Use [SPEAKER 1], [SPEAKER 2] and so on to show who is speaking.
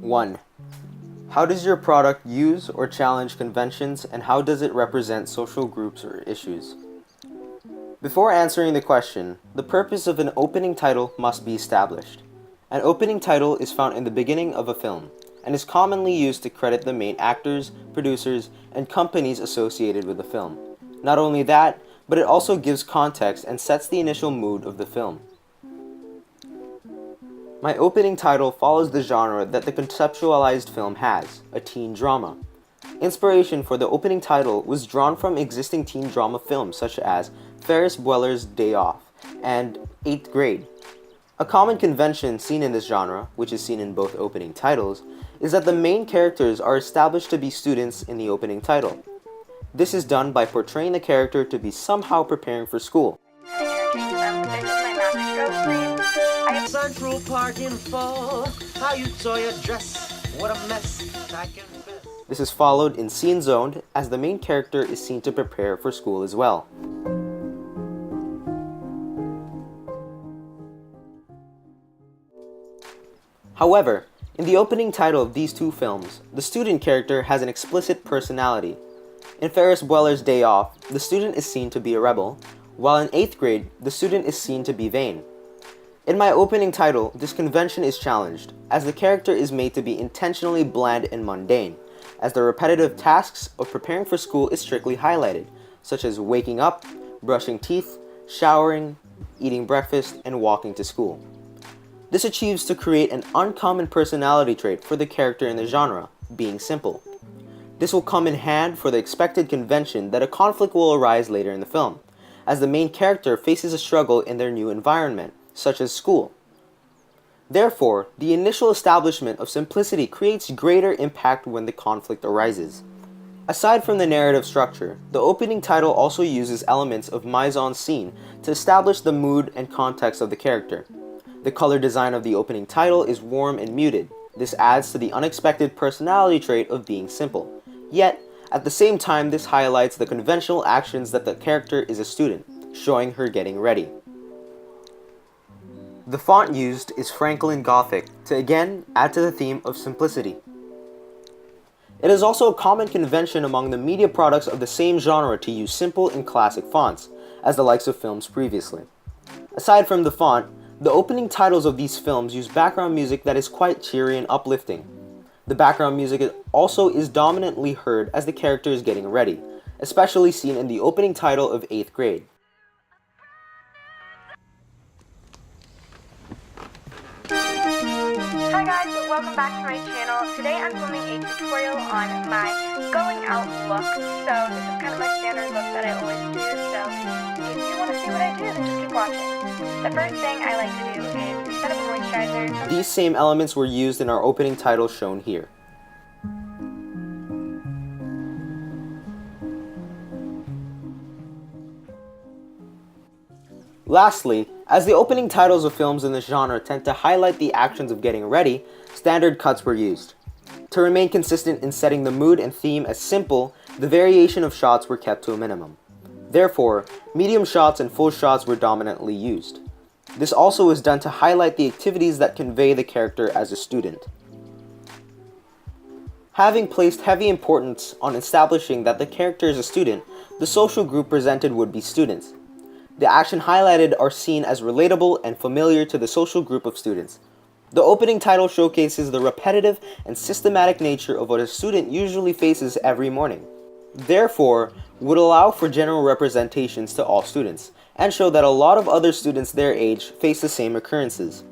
[SPEAKER 1] 1. How does your product use or challenge conventions, and how does it represent social groups or issues? Before answering the question, the purpose of an opening title must be established. An opening title is found in the beginning of a film and is commonly used to credit the main actors, producers, and companies associated with the film. Not only that, but it also gives context and sets the initial mood of the film. My opening title follows the genre that the conceptualized film has, a teen drama. Inspiration for the opening title was drawn from existing teen drama films such as Ferris Bueller's Day Off and 8th Grade. A common convention seen in this genre, which is seen in both opening titles, is that the main characters are established to be students in the opening title. This is done by portraying the character to be somehow preparing for school.
[SPEAKER 2] Central Park in fall, how you tore your dress, what a mess, I confess.
[SPEAKER 1] This is followed in Scene Zoned, as the main character is seen to prepare for school as well. However, in the opening title of these two films, the student character has an explicit personality. In Ferris Bueller's Day Off, the student is seen to be a rebel, while in 8th grade, the student is seen to be vain. In my opening title, this convention is challenged, as the character is made to be intentionally bland and mundane, as the repetitive tasks of preparing for school is strictly highlighted, such as waking up, brushing teeth, showering, eating breakfast, and walking to school. This achieves to create an uncommon personality trait for the character in the genre, being simple. This will come in hand for the expected convention that a conflict will arise later in the film, as the main character faces a struggle in their new environment, such as school. Therefore, the initial establishment of simplicity creates greater impact when the conflict arises. Aside from the narrative structure, the opening title also uses elements of mise-en-scene to establish the mood and context of the character. The color design of the opening title is warm and muted. This adds to the unexpected personality trait of being simple. Yet, at the same time, this highlights the conventional actions that the character is a student, showing her getting ready. The font used is Franklin Gothic to again add to the theme of simplicity. It is also a common convention among the media products of the same genre to use simple and classic fonts, as the likes of films previously. Aside from the font, the opening titles of these films use background music that is quite cheery and uplifting. The background music also is dominantly heard as the character is getting ready, especially seen in the opening title of 8th grade.
[SPEAKER 3] Hi guys, welcome back to my channel. Today I'm filming a tutorial on my going out look. So this is kind of my standard look that I always do. So if you want to see what I do, then just keep watching. The first thing I like to do is, instead of a moisturizer,
[SPEAKER 1] these same elements were used in our opening title shown here. Lastly, as the opening titles of films in this genre tend to highlight the actions of getting ready, standard cuts were used. To remain consistent in setting the mood and theme as simple, the variation of shots were kept to a minimum. Therefore, medium shots and full shots were dominantly used. This also was done to highlight the activities that convey the character as a student. Having placed heavy importance on establishing that the character is a student, the social group presented would be students. The action highlighted are seen as relatable and familiar to the social group of students. The opening title showcases the repetitive and systematic nature of what a student usually faces every morning. Therefore, would allow for general representations to all students, and show that a lot of other students their age face the same occurrences.